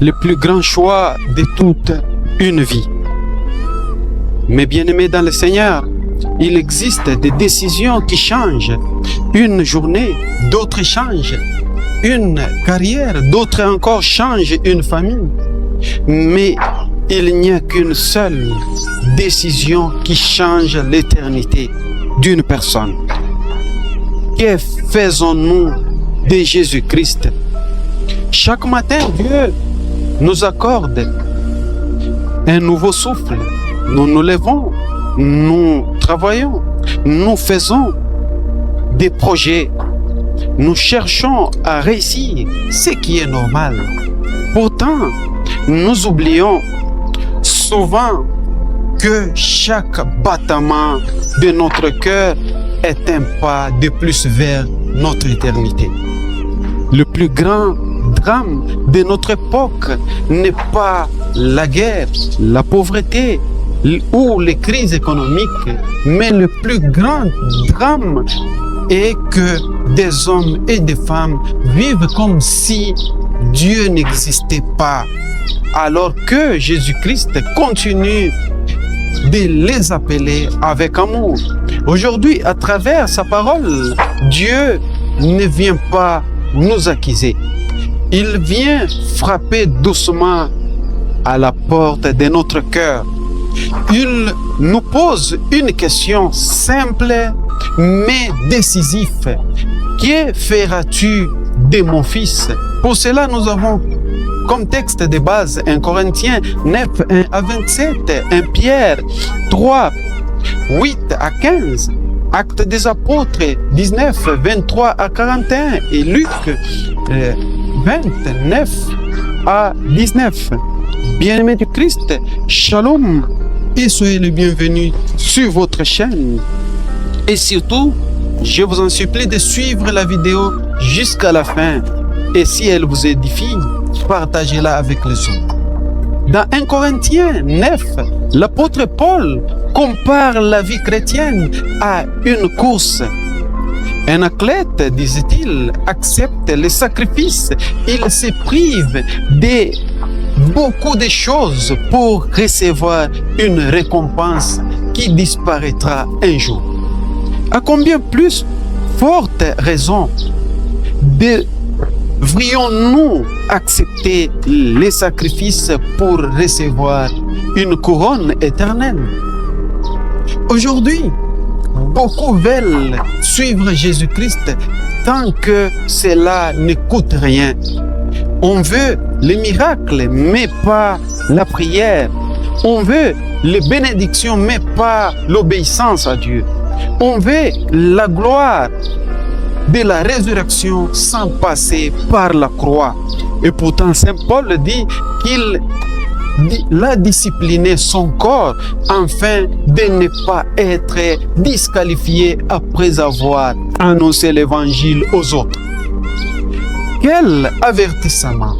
le plus grand choix de toute une vie. Mes bien-aimés dans le Seigneur, il existe des décisions qui changent. Une journée, d'autres changent. Une carrière, d'autres encore changent une famille. Mais il n'y a qu'une seule décision qui change l'éternité d'une personne. Que faisons-nous de Jésus-Christ? Chaque matin, Dieu nous accorde un nouveau souffle. Nous nous levons, nous travaillons, nous faisons des projets, nous cherchons à réussir, ce qui est normal. Pourtant, nous oublions souvent que chaque battement de notre cœur est un pas de plus vers notre éternité. Le plus grand drame de notre époque n'est pas la guerre, la pauvreté ou les crises économiques, mais le plus grand drame est que des hommes et des femmes vivent comme si Dieu n'existait pas, alors que Jésus-Christ continue de les appeler avec amour. Aujourd'hui, à travers sa parole, Dieu ne vient pas nous accuser. Il vient frapper doucement à la porte de notre cœur. Il nous pose une question simple mais décisive. Que feras-tu de mon fils? Pour cela, nous avons comme texte de base 1 Corinthiens 9, 1 à 27, 1 Pierre 3, 8 à 15, Actes des Apôtres 19, 23 à 41 et Luc 29 à 19. Bien-aimés du Christ, shalom et soyez les bienvenus sur votre chaîne. Et surtout, je vous en supplie de suivre la vidéo jusqu'à la fin. Et si elle vous édifie, partagez-la avec les autres. Dans 1 Corinthiens 9, l'apôtre Paul compare la vie chrétienne à une course. Un athlète, disait-il, accepte les sacrifices. Il se prive de beaucoup de choses pour recevoir une récompense qui disparaîtra un jour. À combien plus forte raison devrions-nous accepter les sacrifices pour recevoir une couronne éternelle? Aujourd'hui, beaucoup veulent suivre Jésus-Christ tant que cela ne coûte rien. On veut les miracles, mais pas la prière. On veut les bénédictions, mais pas l'obéissance à Dieu. On veut la gloire de la résurrection sans passer par la croix. Et pourtant, Saint Paul dit qu'il a discipliné son corps afin de ne pas être disqualifié après avoir annoncé l'évangile aux autres. Quel avertissement!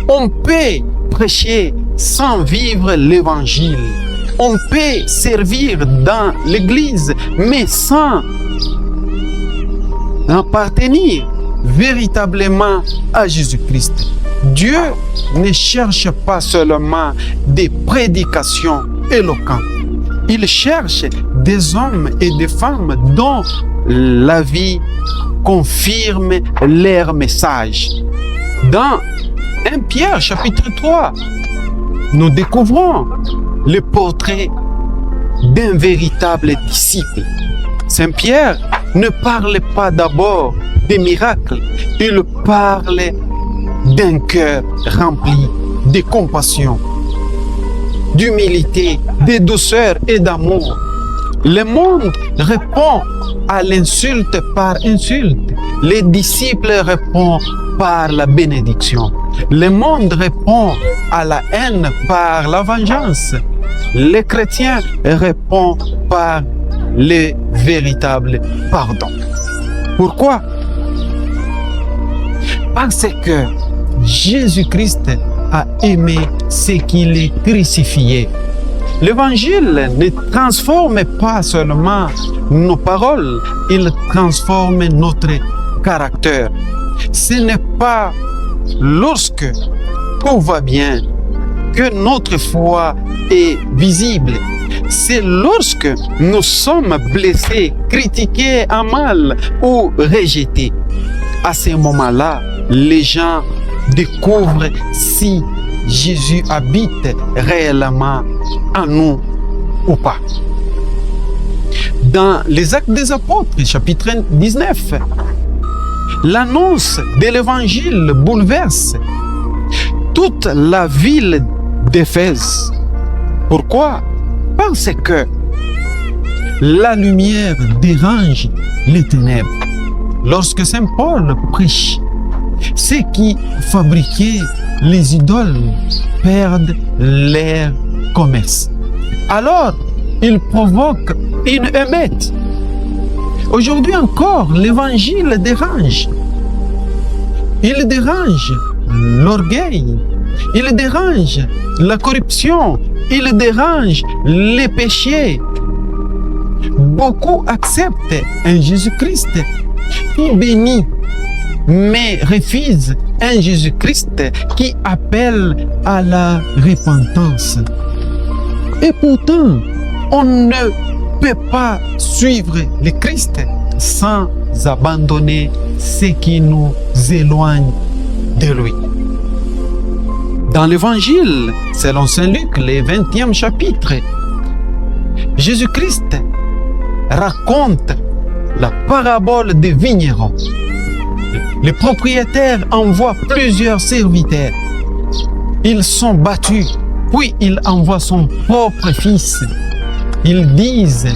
On peut prêcher sans vivre l'évangile. On peut servir dans l'église, mais sans appartenir véritablement à Jésus-Christ. Dieu ne cherche pas seulement des prédications éloquentes. Il cherche des hommes et des femmes dont la vie confirme leur message. Dans 1 Pierre chapitre 3, nous découvrons le portrait d'un véritable disciple. Saint Pierre ne parle pas d'abord des miracles, il parle d'un cœur rempli de compassion, d'humilité, de douceur et d'amour. Le monde répond à l'insulte par insulte. Les disciples répondent par la bénédiction. Le monde répond à la haine par la vengeance. Les chrétiens répondent par le véritable pardon. Pourquoi? Parce que Jésus-Christ a aimé ce qu'il est crucifié. L'évangile ne transforme pas seulement nos paroles, il transforme notre caractère. Ce n'est pas lorsque tout va bien, que notre foi est visible. C'est lorsque nous sommes blessés, critiqués à mal ou rejetés. À ce moment-là, les gens découvrent si Jésus habite réellement en nous ou pas. Dans les Actes des Apôtres, chapitre 19, l'annonce de l'Évangile bouleverse toute la ville d'Éphèse. Pourquoi? Parce que la lumière dérange les ténèbres. Lorsque Saint Paul prêche, ceux qui fabriquaient les idoles perdent leur commerce. Alors, il provoque une émeute. Aujourd'hui encore, l'évangile dérange. Il dérange l'orgueil. Il dérange la corruption. Il dérange les péchés. Beaucoup acceptent un Jésus-Christ qui bénit, mais refusent un Jésus-Christ qui appelle à la repentance. Et pourtant, on ne peut pas suivre le Christ sans abandonner ce qui nous éloigne de lui. Dans l'Évangile, selon Saint Luc, le 20e chapitre, Jésus-Christ raconte la parabole des vignerons. Le propriétaire envoie plusieurs serviteurs. Ils sont battus, puis il envoie son propre fils. Ils disent,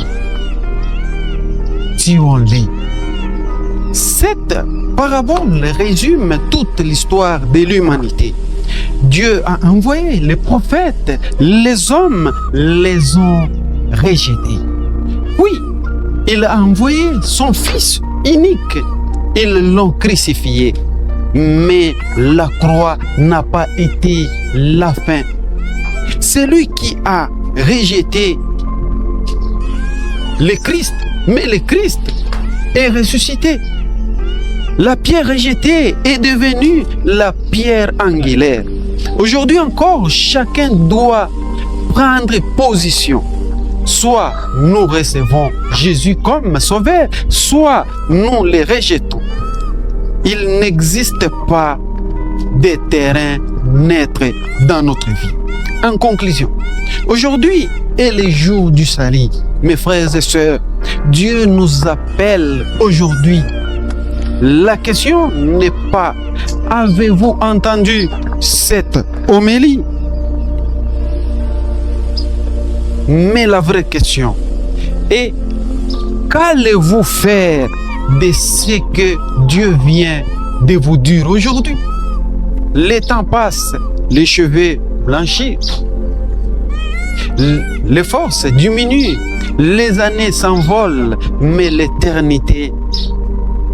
tuons-les. Cette parabole résume toute l'histoire de l'humanité. Dieu a envoyé les prophètes, les hommes les ont rejetés. Oui, il a envoyé son Fils unique, ils l'ont crucifié. Mais la croix n'a pas été la fin. Celui qui a rejeté le Christ, mais le Christ est ressuscité. La pierre rejetée est devenue la pierre angulaire. Aujourd'hui encore, chacun doit prendre position. Soit nous recevons Jésus comme sauveur, soit nous le rejetons. Il n'existe pas de terrain neutre dans notre vie. En conclusion, aujourd'hui est le jour du salut. Mes frères et sœurs, Dieu nous appelle aujourd'hui. La question n'est pas « Avez-vous entendu cette homélie ?» Mais la vraie question est « Qu'allez-vous faire de ce que Dieu vient de vous dire aujourd'hui ?» Les temps passent, les cheveux blanchissent, les forces diminuent, les années s'envolent, mais l'éternité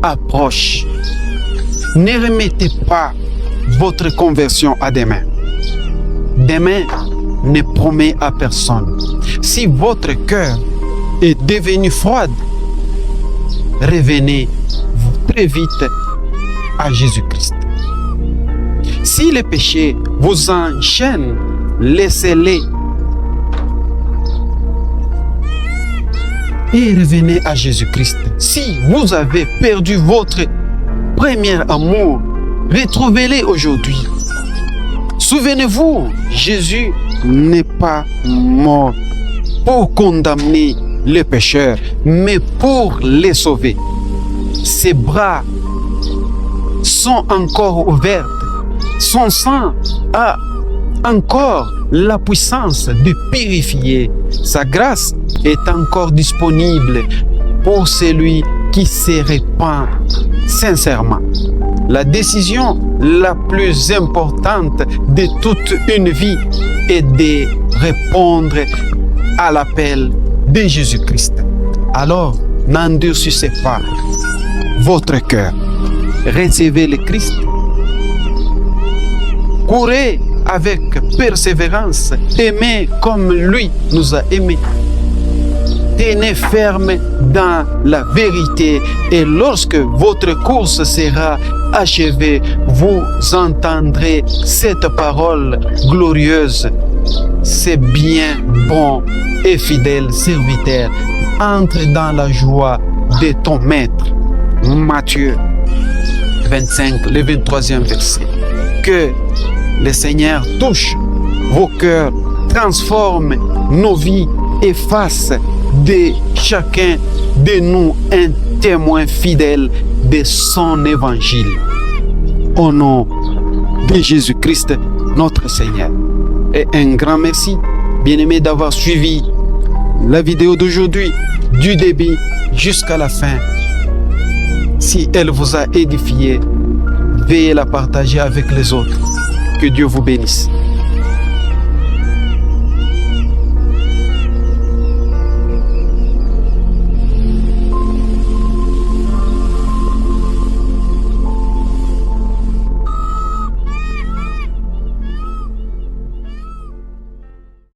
approche. Ne remettez pas votre conversion à demain. Demain ne promet à personne. Si votre cœur est devenu froid, revenez très vite à Jésus-Christ. Si les péchés vous enchaînent, laissez-les et revenez à Jésus-Christ. Si vous avez perdu votre premier amour, retrouvez-le aujourd'hui. Souvenez-vous, Jésus n'est pas mort pour condamner les pécheurs, mais pour les sauver. Ses bras sont encore ouverts. Son sang a encore la puissance de purifier. Sa grâce est encore disponible pour celui qui se répand sincèrement. La décision la plus importante de toute une vie est de répondre à l'appel de Jésus-Christ. Alors, n'endurcissez pas votre cœur. Recevez le Christ. Courez avec persévérance, aimez comme lui nous a aimés. tenez ferme dans la vérité et lorsque votre course sera achevée, vous entendrez cette parole glorieuse. C'est bien, bon et fidèle serviteur, entre dans la joie de ton maître. Matthieu 25, le 23e verset. Que le Seigneur touche vos cœurs, transforme nos vies et fasse de chacun de nous un témoin fidèle de son évangile. Au nom de Jésus-Christ, notre Seigneur. Et un grand merci, bien-aimés, d'avoir suivi la vidéo d'aujourd'hui, du début jusqu'à la fin. Si elle vous a édifié, veuillez la partager avec les autres. Que Dieu vous bénisse.